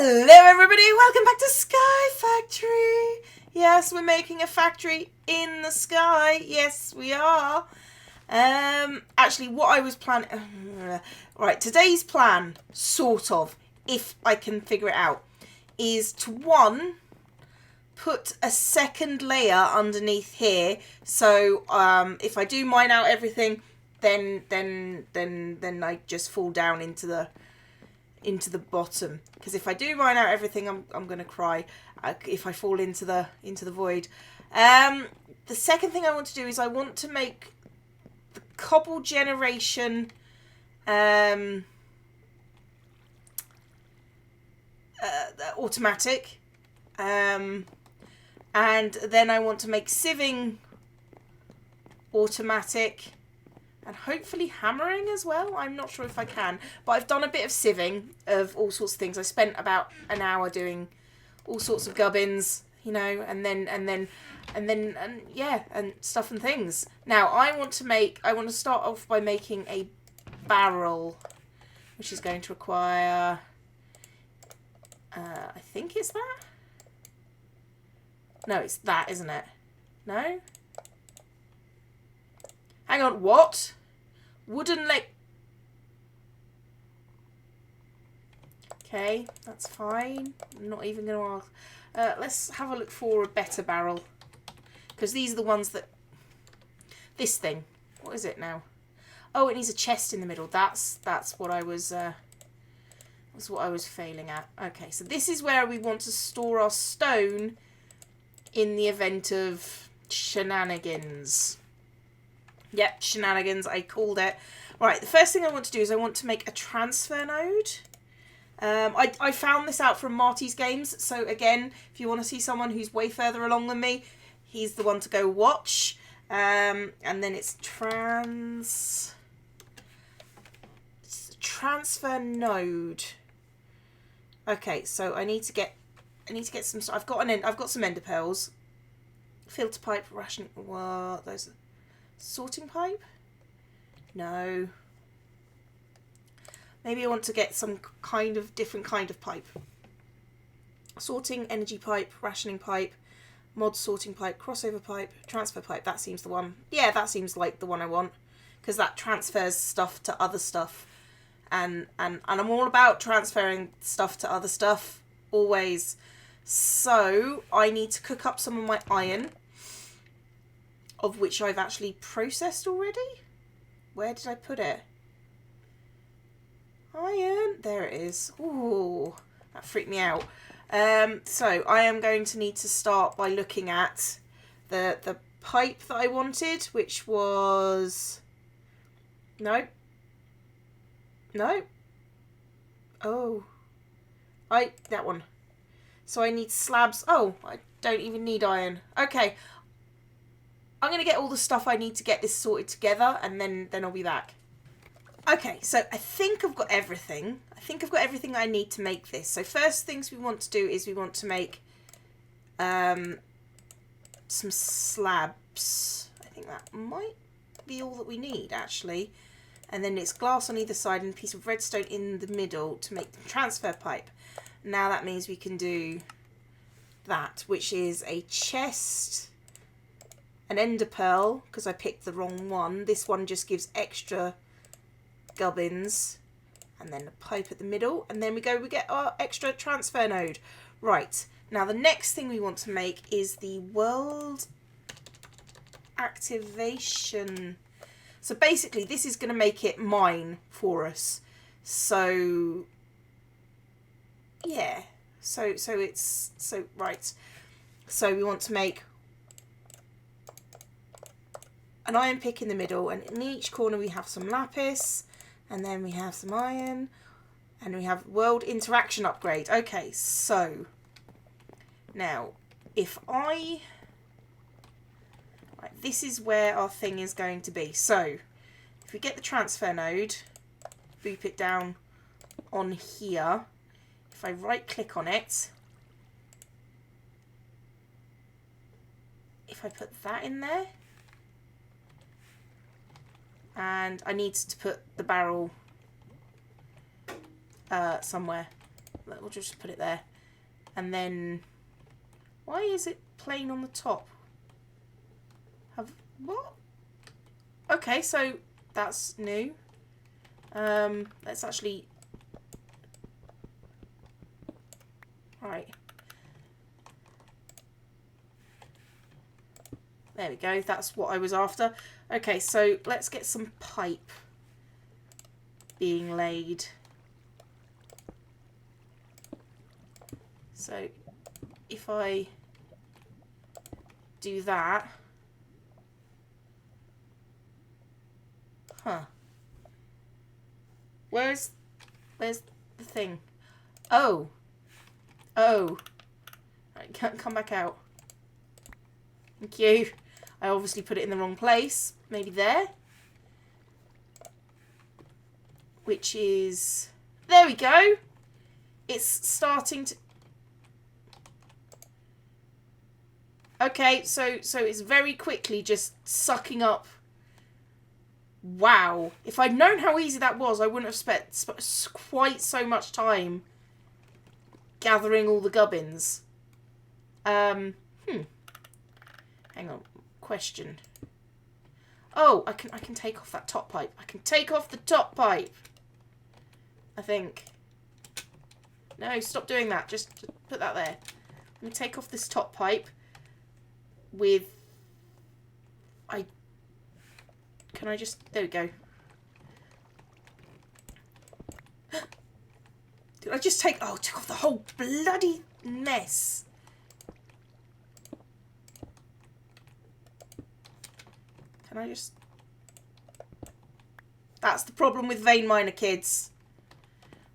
Hello everybody, welcome back to Sky Factory. Yes, we're making a factory in the sky. Yes, we are. Actually, what I was planning... right, today's plan, sort of, if I can figure it out, is to, one, put a second layer underneath here. So, if I do mine out everything, then I just fall down into the bottom, because if I do mine out everything, I'm gonna cry if I fall into the void. The second thing I want to do is I want to make the cobble generation automatic, and then I want to make sieving automatic. And hopefully hammering as well. I'm not sure if I can. But I've done a bit of sieving of all sorts of things. I spent about an hour doing all sorts of gubbins, you know, and stuff and things. Now I want to start off by making a barrel, which is going to require I think it's that? No, it's that, isn't it? No? Hang on, what? Wooden leg... Okay, that's fine. I'm not even going to ask. Let's have a look for a better barrel. Because these are the ones that... This thing. What is it now? Oh, it needs a chest in the middle. That's what I was... That's what I was failing at. Okay, so this is where we want to store our stone in the event of shenanigans. Yep, shenanigans, I called it. Right, the first thing I want to do is I want to make a transfer node. I found this out from Marty's Games, so again, if you want to see someone who's way further along than me, he's the one to go watch. And then it's transfer node. Okay, so I need to get some. I've got some ender pearls, filter pipe, ration. What those? Sorting pipe? No. Maybe I want to get some different kind of pipe. Sorting, energy pipe, rationing pipe, mod sorting pipe, crossover pipe, transfer pipe. That seems the one. Yeah, that seems like the one I want, because that transfers stuff to other stuff. And I'm all about transferring stuff to other stuff, always. So I need to cook up some of my iron, of which I've actually processed already. Where did I put it? Iron. There it is. Ooh, that freaked me out. So I am going to need to start by looking at the pipe that I wanted, which was... No. Oh. That one. So I need slabs. Oh, I don't even need iron. Okay. I'm going to get all the stuff I need to get this sorted together, and then I'll be back. Okay, so I think I've got everything. I think I've got everything I need to make this. So first things we want to do is we want to make some slabs. I think that might be all that we need, actually. And then it's glass on either side and a piece of redstone in the middle to make the transfer pipe. Now that means we can do that, which is a chest... An ender pearl, because I picked the wrong one. This one just gives extra gubbins. And then a pipe at the middle. And then we get our extra transfer node. Right. Now the next thing we want to make is the world activation. So basically this is going to make it mine for us. So yeah. Right. So we want to make an iron pick in the middle, and in each corner we have some lapis, and then we have some iron, and we have world interaction upgrade. Okay, so now if right, this is where our thing is going to be. So if we get the transfer node, boop it down on here, if I right click on it, if I put that in there, and I need to put the barrel somewhere. We'll just put it there. And then, why is it plain on the top? What? Okay, so that's new. Let's actually... Right. There we go. That's what I was after. Okay, so let's get some pipe being laid. So if I do that... Huh. Where's the thing? Oh. Oh. Right, come back out. Thank you. I obviously put it in the wrong place. Maybe there. Which is... There we go. It's starting to... Okay, so it's very quickly just sucking up. Wow. If I'd known how easy that was, I wouldn't have spent quite so much time gathering all the gubbins. Hang on. Question. Oh, I can take off that top pipe. I can take off the top pipe. I think. No, stop doing that. Just put that there. Let me take off this top pipe with... Can I just... There we go. Did I just take... Oh, I took off the whole bloody mess. Can I just... That's the problem with vein miner, kids.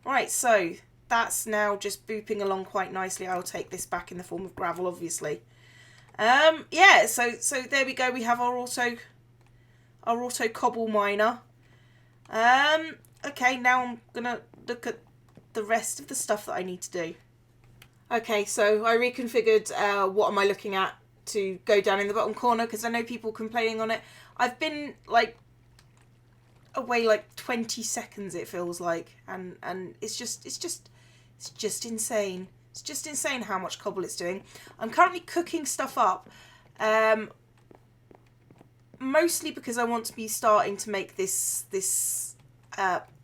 Right, so that's now just booping along quite nicely. I'll take this back in the form of gravel, obviously. Yeah, so there we go. We have our auto cobble miner. Okay, now I'm gonna look at the rest of the stuff that I need to do. Okay, so I reconfigured what am I looking at to go down in the bottom corner, because I know people complaining on it. I've been like away like 20 seconds, it feels like, and it's just insane. It's just insane how much cobble it's doing. I'm currently cooking stuff up, mostly because I want to be starting to make this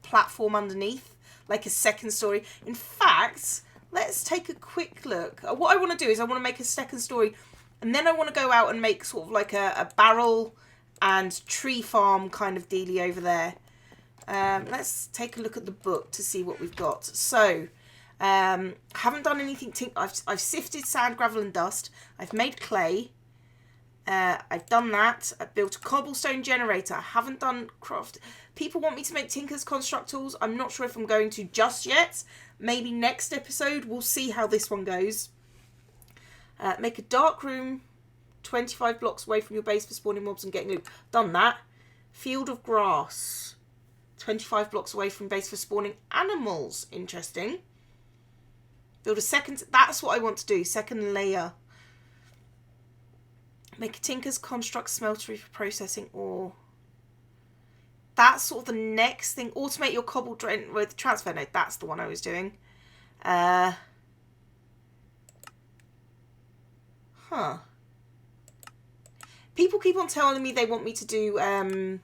platform underneath, like a second story. In fact, let's take a quick look. What I want to do is I want to make a second story, and then I want to go out and make sort of like a barrel and tree farm kind of dealie over there. Let's take a look at the book to see what we've got. So, haven't done anything. I've sifted sand, gravel and dust. I've made clay. I've done that. I built a cobblestone generator. I haven't done craft. People want me to make Tinker's construct tools. I'm not sure if I'm going to just yet. Maybe next episode. We'll see how this one goes. Make a dark room 25 blocks away from your base for spawning mobs and getting loot. Done that. Field of grass 25 blocks away from base for spawning animals. Interesting. Build a second... That's what I want to do. Second layer. Make a Tinker's construct smelter for processing ore. That's sort of the next thing. Automate your cobble drain with transfer node. That's the one I was doing. Huh. People keep on telling me they want me to do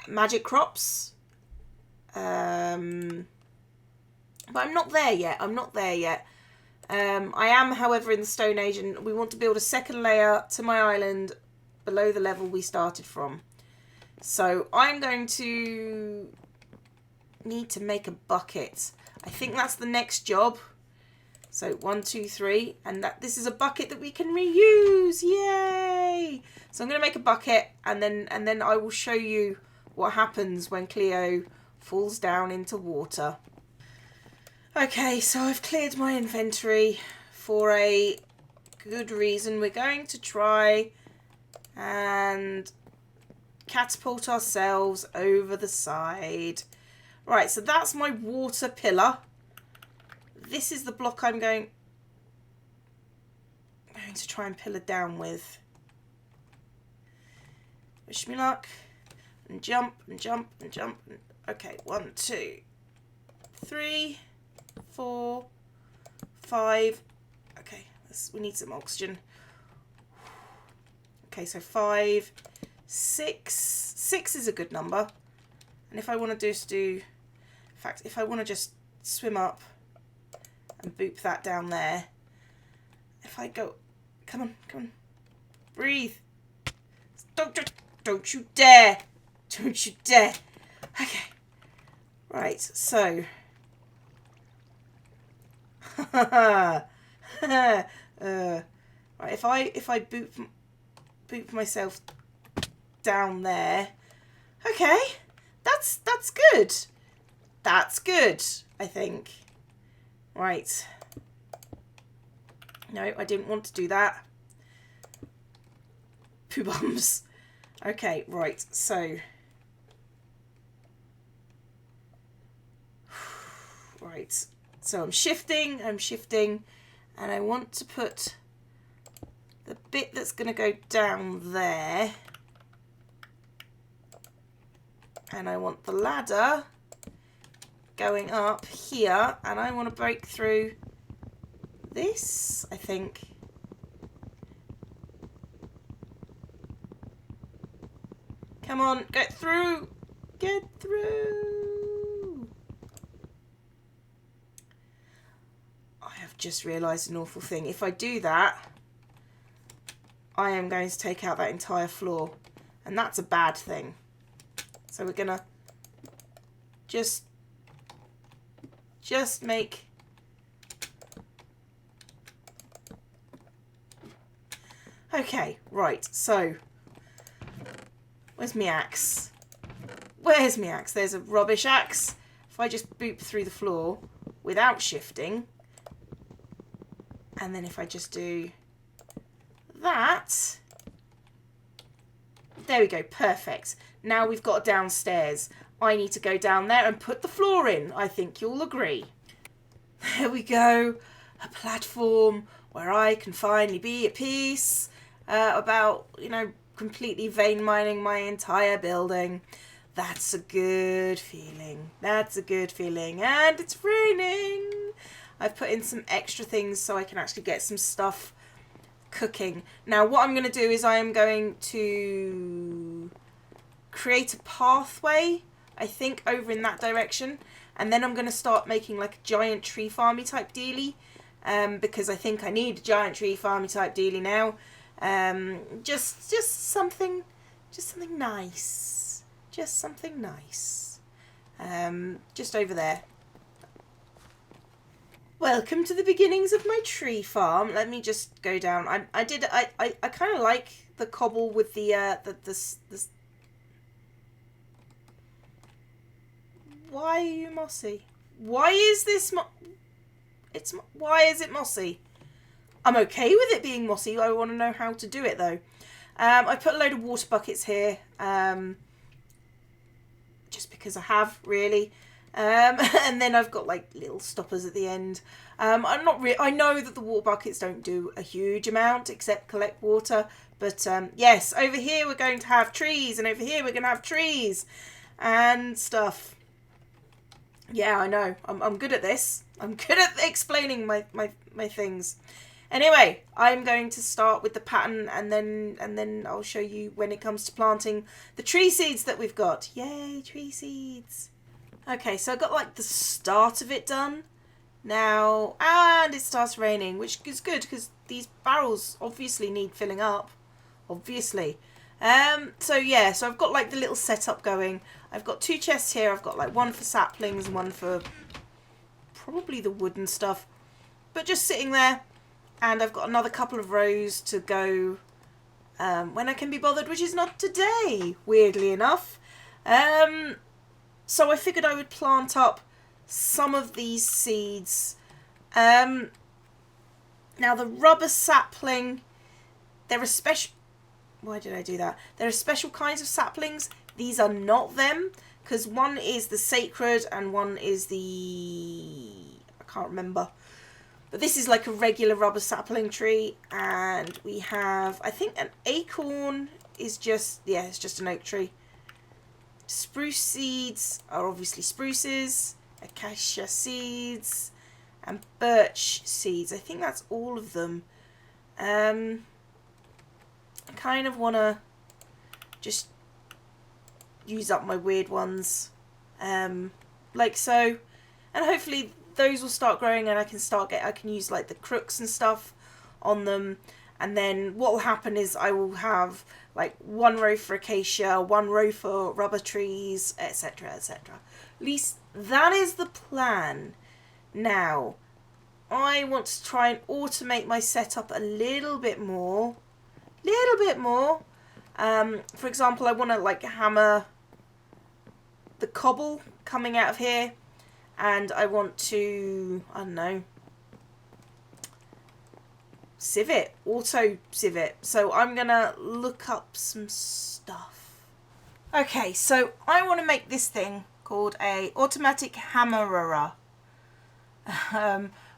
magic crops. But I'm not there yet. I am, however, in the Stone Age, and we want to build a second layer to my island below the level we started from. So I'm going to need to make a bucket. I think that's the next job. So 1, 2, 3, and this is a bucket that we can reuse. Yay! So I'm going to make a bucket, and then I will show you what happens when Cleo falls down into water. Okay, so I've cleared my inventory for a good reason. We're going to try and catapult ourselves over the side. Right, so that's my water pillar. This is the block I'm going to try and pillar down with. Wish me luck. And jump and jump and jump. Okay, 1, 2, 3, 4, 5. Okay, we need some oxygen. Okay, so 5, 6. 6 is a good number. And if I want to just do, in fact, if I want to just swim up and boop that down there. If I go, come on, breathe. Don't you dare. Don't you dare. Okay. Right, so. Right, if I boop myself down there. Okay. That's good. That's good, I think. Right. No, I didn't want to do that. Poo bums. Okay, right, so. Right, so I'm shifting, and I want to put the bit that's going to go down there. And I want the ladder going up here, and I want to break through this, I think. Come on, get through! Get through! I have just realised an awful thing. If I do that, I am going to take out that entire floor, and that's a bad thing. So we're gonna just make okay, right, so where's my axe? Where's my axe? There's a rubbish axe. If I just boop through the floor without shifting, and then if I just do that, there we go, perfect. Now we've got downstairs. I need to go down there and put the floor in. I think you'll agree. There we go. A platform where I can finally be at peace about, you know, completely vein mining my entire building. That's a good feeling. That's a good feeling. And it's raining. I've put in some extra things so I can actually get some stuff cooking. Now what I'm going to do is I am going to create a pathway, I think, over in that direction, and then I'm going to start making like a giant tree farmy type dealie, because I think I need a giant tree farmy type dealie now. Just something nice, just something nice, just over there. Welcome to the beginnings of my tree farm. Let me just go down. I kind of like the cobble with the this. Why are you mossy? Why is this why is it mossy? I'm okay with it being mossy. I want to know how to do it though. I put a load of water buckets here, just because I have, really. And then I've got like little stoppers at the end. I know that the water buckets don't do a huge amount except collect water, but yes, over here we're going to have trees, and over here we're going to have trees and stuff. Yeah, I know. I'm good at this. I'm good at explaining my things. Anyway, I'm going to start with the pattern, and then I'll show you when it comes to planting the tree seeds that we've got. Yay, tree seeds. Okay, so I got like the start of it done now, and it starts raining, which is good because these barrels obviously need filling up. Obviously. So yeah, so I've got like the little setup going. I've got 2 chests here. I've got like one for saplings and one for probably the wooden stuff, but just sitting there. And I've got another couple of rows to go when I can be bothered, which is not today, weirdly enough. So I figured I would plant up some of these seeds. Now the rubber sapling, there are special... Why did I do that? There are special kinds of saplings. These are not them, because one is the sacred and one is the... I can't remember. But this is like a regular rubber sapling tree, and we have, I think, an acorn is just, it's just an oak tree. Spruce seeds are obviously spruces. acacia seeds, and birch seeds. I think that's all of them. I kind of want to just use up my weird ones, like so, and hopefully those will start growing, and I can use like the crooks and stuff on them. And then what will happen is I will have like one row for acacia, one row for rubber trees, etc, etc. At least that is the plan. Now I want to try and automate my setup a little bit more. For example, I want to like hammer the cobble coming out of here, and I want to, I don't know, sieve it, auto sieve it. So I'm gonna look up some stuff. Okay, so I want to make this thing called a automatic hammerer,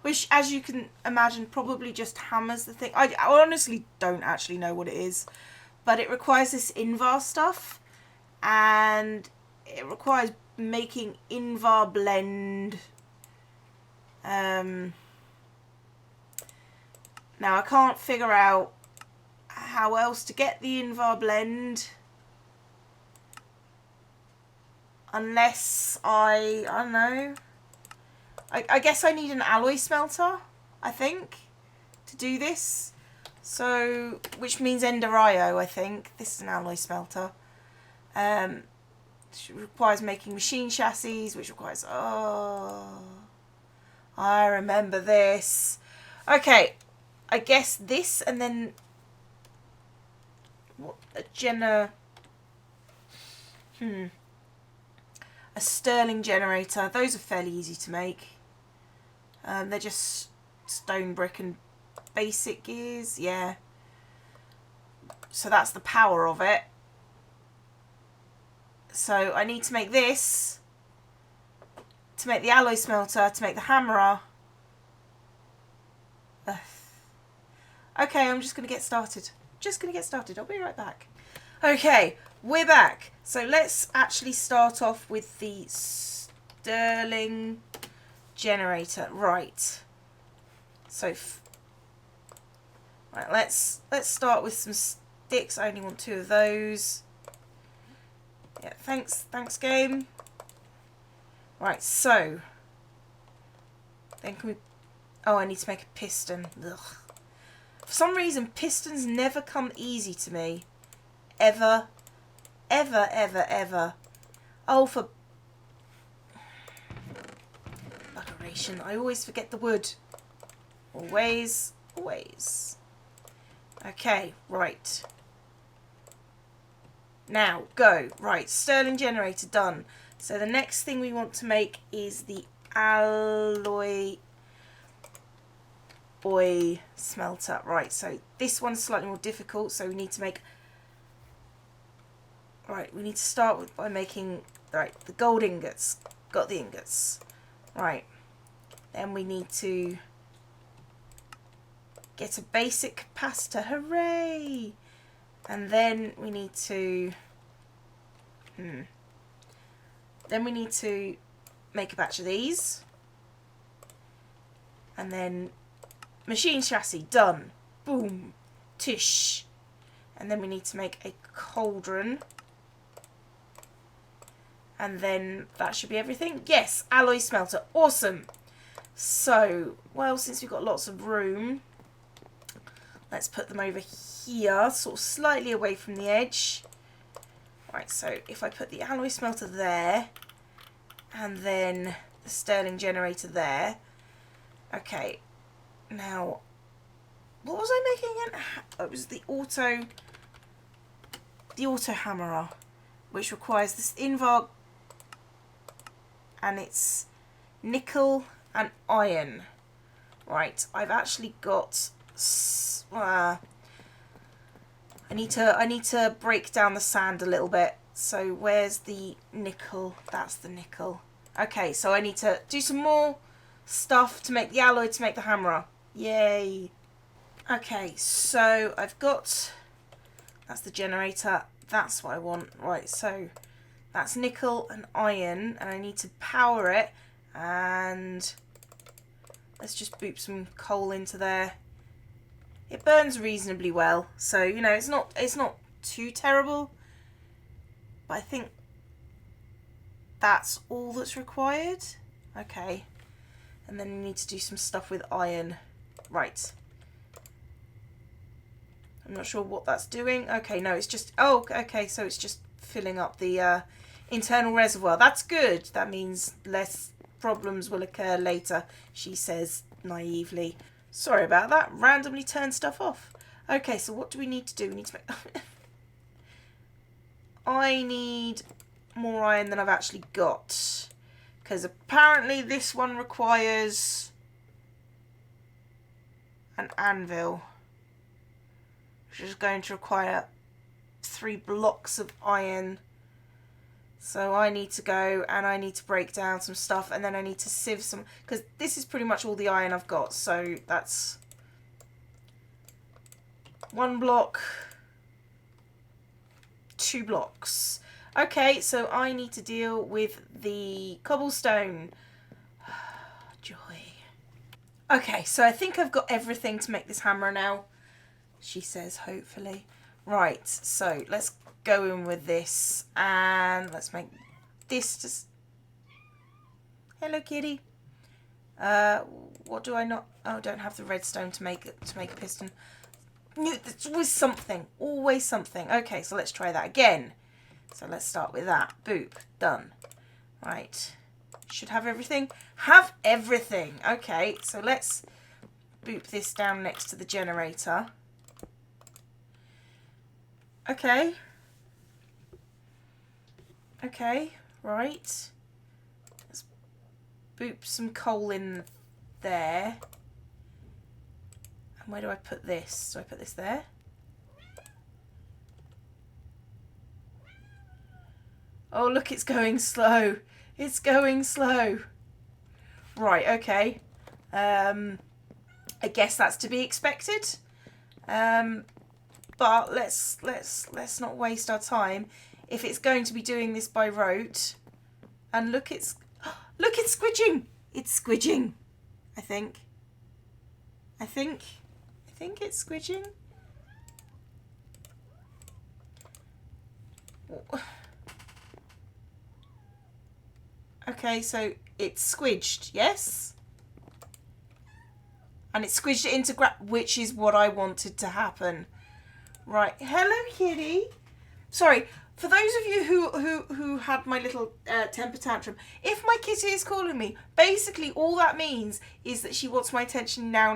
which, as you can imagine, probably just hammers the thing. I honestly don't actually know what it is, but it requires this Invar stuff, and it requires making Invar blend. Now I can't figure out how else to get the Invar blend unless I don't know. I guess I need an alloy smelter, I think, to do this. So, which means Enderio, I think. This is an alloy smelter. Which requires making machine chassis, which requires, oh, I remember this. Okay, I guess this, and then what, a Stirling generator. Those are fairly easy to make. They're just stone, brick and basic gears, yeah. So that's the power of it. So I need to make this to make the alloy smelter, to make the hammerer. Okay, I'm just going to get started. I'll be right back. Okay, we're back. So let's actually start off with the Stirling generator. Right. So, right, let's start with some sticks. I only want 2 of those. Yeah, thanks game. Right, so then can we? Oh, I need to make a piston. Ugh. For some reason, pistons never come easy to me. Ever. Oh, for buggeration. I always forget the wood. Always. Okay, right. Now, go. Right, Stirling generator done. So the next thing we want to make is the alloy smelter. Right, so this one's slightly more difficult, so we need to make... Right, we need to start by making... Right, the gold ingots. Got the ingots. Right. Then we need to get a basic capacitor. Hooray! And then we need to... Then we need to make a batch of these. And then machine chassis, done. Boom. Tish. And then we need to make a cauldron. And then that should be everything. Yes, alloy smelter. Awesome. So, well, since we've got lots of room, let's put them over here, sort of slightly away from the edge. Right, so if I put the alloy smelter there, and then the Stirling generator there. Okay, now, what was I making again? It was the auto hammerer, which requires this Invar, and it's nickel and iron. Right, I've actually got... I need to break down the sand a little bit. So where's the nickel? That's the nickel. Okay, so I need to do some more stuff to make the alloy to make the hammerer. Yay. Okay, so I've got... That's the generator. That's what I want. Right, so that's nickel and iron, and I need to power it. And let's just boop some coal into there. It burns reasonably well, so you know it's not too terrible. But I think that's all that's required. Okay. And then we need to do some stuff with iron. Right. I'm not sure what that's doing. Okay, no, it's just... Oh, okay, so it's just filling up the internal reservoir. That's good. That means less problems will occur later, she says naively. Sorry about that. Randomly turn stuff off. Okay, so what do we need to do? We need to make... I need more iron than I've actually got. Because apparently this one requires an anvil, which is going to require 3 blocks of iron. So I need to go and I need to break down some stuff, and then I need to sieve some, because this is pretty much all the iron I've got. So that's 1 block, 2 blocks. Okay, so I need to deal with the cobblestone. Joy. Okay, so I think I've got everything to make this hammer now, she says, hopefully. Right, so let's go in with this, and let's make this just... Hello, kitty. What do I not... Oh, I don't have the redstone to make a piston. It's always something. Always something. Okay, so let's try that again. So let's start with that. Boop. Done. Right. Should have everything. Have everything. Okay, so let's boop this down next to the generator. Okay. Okay, right. Let's boop some coal in there. And where do I put this? Do I put this there? Oh, look, it's going slow. It's going slow. Right, okay. I guess that's to be expected. But let's not waste our time. If it's going to be doing this by rote. And look, it's squidging. It's squidging. I think it's squidging. Okay, so it's squidged, yes? And it squidged it into which is what I wanted to happen. Right, hello kitty. Sorry, for those of you who had my little temper tantrum, if my kitty is calling me, basically all that means is that she wants my attention now.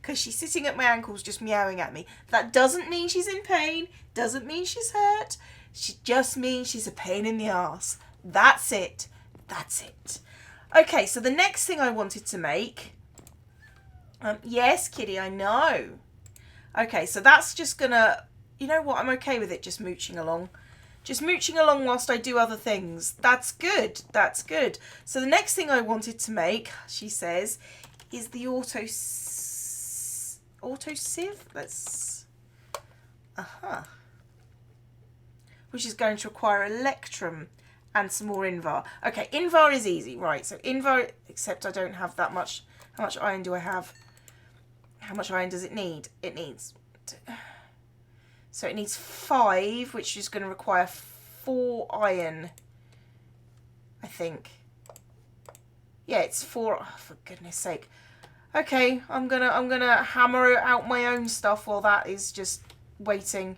Because she's sitting at my ankles just meowing at me. That doesn't mean she's in pain, doesn't mean she's hurt. She just means she's a pain in the arse. That's it. That's it. Okay, so the next thing I wanted to make... yes, kitty, I know. Okay, so that's just gonna... You know what? I'm okay with it just mooching along. Just mooching along whilst I do other things. That's good. That's good. So the next thing I wanted to make, she says, is the auto sieve. Let's... Which is going to require electrum and some more invar. Okay, invar is easy. Right, so invar, except I don't have that much. How much iron do I have? How much iron does it need? It needs... So it needs 5, which is going to require 4 iron, I think. Yeah, it's 4. Oh, for goodness sake. Okay, I'm gonna hammer out my own stuff while that is just waiting.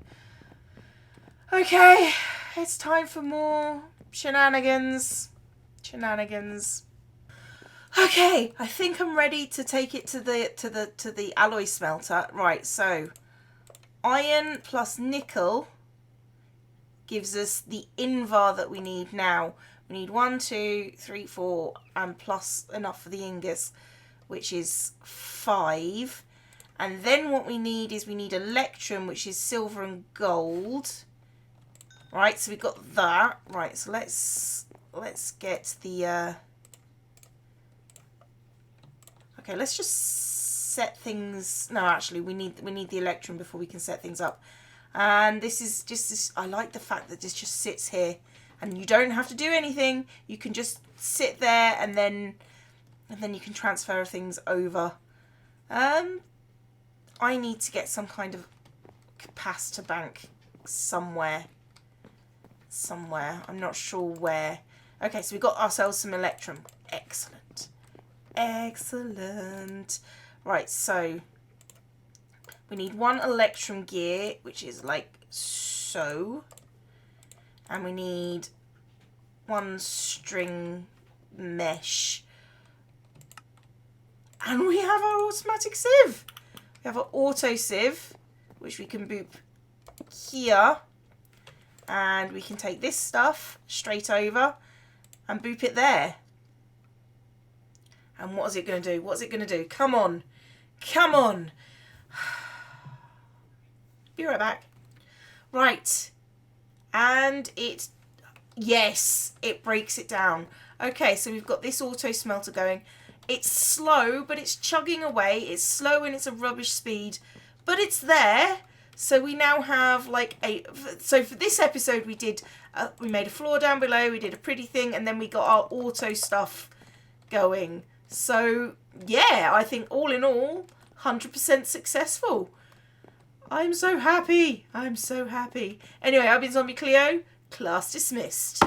Okay, it's time for more shenanigans. Okay, I think I'm ready to take it to the alloy smelter. Right, so iron plus nickel gives us the invar that we need now. We need 1, 2, 3, 4, and plus enough for the ingots, which is 5. And then what we need is we need electrum, which is silver and gold. Right, so we've got that. Right, so let's get the... Okay, let's just set things... No, actually, we need the electrum before we can set things up. And this is just this... I like the fact that this just sits here And you don't have to do anything. You can just sit there and then you can transfer things over. I need to get some kind of capacitor bank somewhere. I'm not sure where. Okay, so we got ourselves some electrum. Excellent. Right, so we need 1 electrum gear, which is like so. And we need 1 string mesh. And we have our automatic sieve. We have our auto sieve, which we can boop here. And we can take this stuff straight over and boop it there. And what is it going to do? Come on. Be right back. Right. And yes, it breaks it down. Okay, so we've got this auto smelter going. It's slow, but it's chugging away. It's slow and it's a rubbish speed, but it's there. So we now have like so for this episode we made a floor down below, we did a pretty thing, and then we got our auto stuff going. So yeah, I think all in all, 100% successful. I'm so happy. Anyway, I've been Zombie Cleo. Class dismissed.